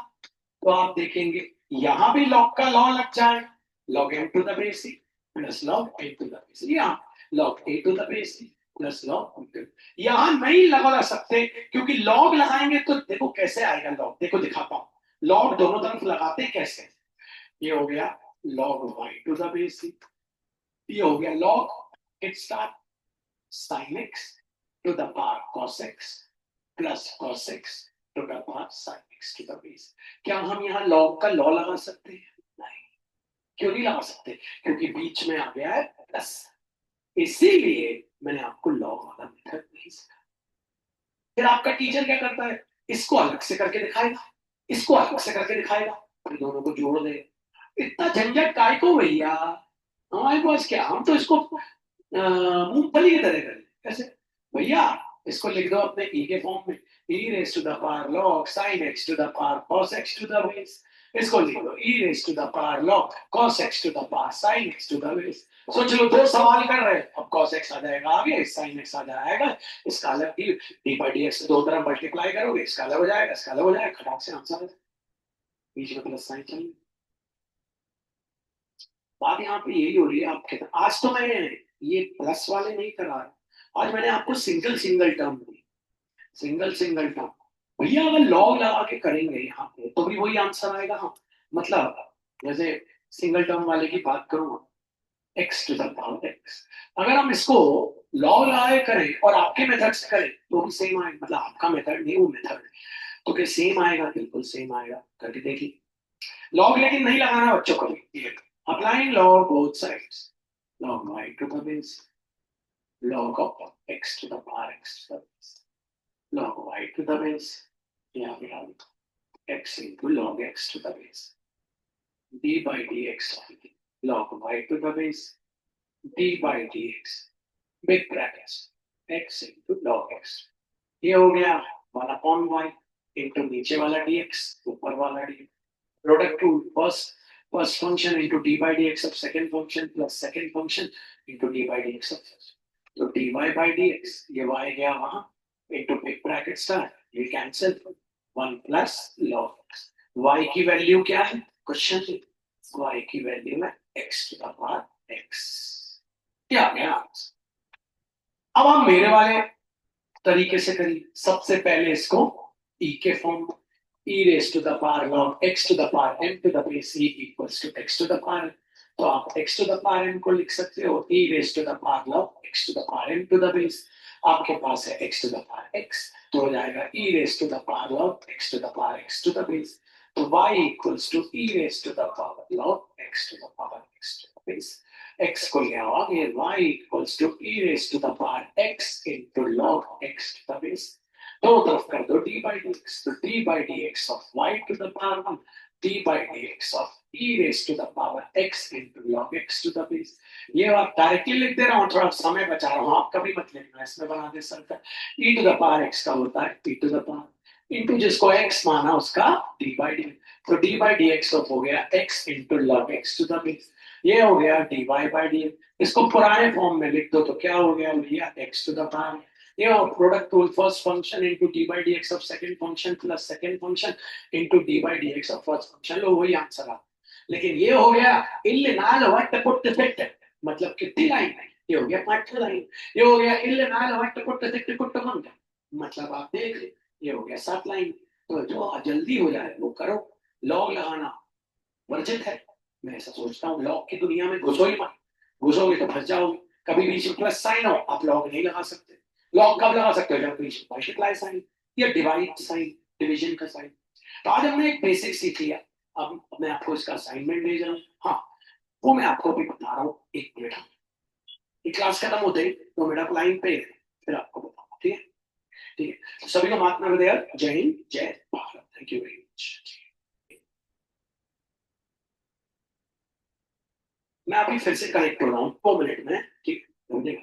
तो आप देखेंगे यहां भी लॉग का लॉ लग जाए, log m to the base c plus log a to the base, यहाँ log a to the base c plus log. यहां नहीं लगा सकते क्योंकि लॉग लगाएंगे तो देखो कैसे आएगा लॉग, देखो दिखाता हूं लॉग दोनों तरफ लगाते कैसे। ये हो गया log y to the base c, ये हो गया log it start sin x to the power cos x plus cos x to the power sin x to the base। क्या हम यहाँ log का लॉ लगा सकते हैं? नहीं। क्यों नहीं लगा सकते? क्योंकि बीच में आ गया है प्लस, इसीलिए मैंने आपको लॉग वाला मेथड नहीं सिखाया। फिर आपका टीचर क्या करता है, इसको अलग से करके दिखाएगा, इसको अलग से करके दिखाएगा, फिर दोनों को जोड़ देगा। इतना झंझट काय को भैया, हमारे पास क्या, हम तो इसको मूंगफली की तरह करें। कैसे भैया, इसको लिख दो अपने ई के फॉर्म में, e raise to the power log sine x to the power cos x to the base. इसको लिख दो e raise to the power log cos x to the power sine x to the base. सोच लो दो सवाल कर रहे हैं, अब कॉस एक्स आ जाएगा आगे, साइन एक्स आ जाएगा, इसका अलग डी बाई डी एक्स दो तरफ मल्टीप्लाई करोगे, इसका अलग हो जाएगा, इसका अलग हो जाएगा, खटाक से आंसर है, बीच में प्लस साइन चाहिए। बात यहाँ पे यही हो रही है आपके, आज तो मैं ये प्लस वाले नहीं करा रहा, आज मैंने आपको सिंगल सिंगल टर्म दी, सिंगल सिंगल टर्म। भैया अगर लॉग लगा के करेंगे यहाँ पे तो भी वही आंसर आएगा। हाँ, मतलब जैसे सिंगल टर्म वाले की बात करूंगा, x to the power x, अगर हम इसको लॉग लगा के करें और आपके मेथड से करें तो भी सेम आएगा, मतलब आपका मेथड नहीं वो मेथड है, तो क्या सेम आएगा? बिल्कुल सेम आएगा, करके देखिए। लॉग लेकिन नहीं लगाना बच्चों को भी, applying log both sides, log y to the base, log of x to the power x to the base, log y to the base, यहाँ पे डाल x into log x to the base, d by dx log y to the base, d by dx, big brackets, x into log x। ये हो गया 1/y into नीचे वाला dx, ऊपर वाला dx, product to first function into d by dx of second function plus second function into d by dx of first। तो dy by dx, ये y गया वहां into big bracket स्टार, ये cancel, 1 plus log x। y की value क्या है question में, y की वैल्यू है x to the power x। क्या गया? अब हम मेरे वाले तरीके से करिए, सबसे पहले इसको e के फॉर्म में, e raised to the power log x to the power m to the base e equals to x to the power, तो आप x to the power m को लिख सकते हो e raised to the power log x to the power m to the base। आपके पास है x to the power x, तो हो जाएगा e raised to the power log x to the power x to the base, तो y equals to e raised to the power log x to the power x to the base। x को लिया आगे, y equals to e raised to the power x into log x to the base, दोनों तरफ कर दो d by dx, तो d by dx of y to the power 1, d by dx of e raised to the power x into log x to the base। ये आप directly लिख दे रहा हूँ, थोड़ा समय बचा रहा हूँ, आप कभी मत लिखना, इसमें बना दे सकता है e to the power x का होता है e to the power into जिसको x माना उसका d by dx, तो d by dx of हो गया x into log x to the base, ये हो गया dy by dx। इसको पुराने फॉर्म में लिख दो तो क्या हो गया भैया, x to the power, you know, product rule first function into d by dx of second function plus second function into d by dx of first function, लो वही आंसर आ। लेकिन ये हो गया इल्ल नाल वट पुट सेट, मतलब कितनी line है, ये हो गया 5 लाइन, ये हो गया इल्ल नाल वट पुट सेट कुट मन, मतलब आप देख ले ये हो गया 7 लाइन। तो जो जल्दी हो जाए वो करो, लॉग लगाना वर्जित है, मैं ऐसा सोचता हूँ। लॉग की दुनिया में घुसो ही मत, घुसोगे तो फंस जाओगे। कभी बीच में प्लस साइन हो आप लॉग नहीं लगा सकते। लॉग कब लगा सकते हो जब बीच में मल्टीप्लाई साइन या डिवाइड साइन, डिवीजन का साइन। तो आज हमने एक बेसिक सीख लिया। अब मैं आपको इसका असाइनमेंट दे रहा हूँ, हाँ वो मैं आपको अभी बता रहा हूँ। एक मिनट, ये क्लास खत्म होते ही 2 मिनट लाइन पे फिर आपको बताऊंगा, ठीक है? ठीक है, तो सभी को महात्मा गांधी, जय हिंद जय Bharat, thank you very much. मैं अभी फिर से कनेक्ट हो रहा हूँ 2 मिनट में, ठीक है?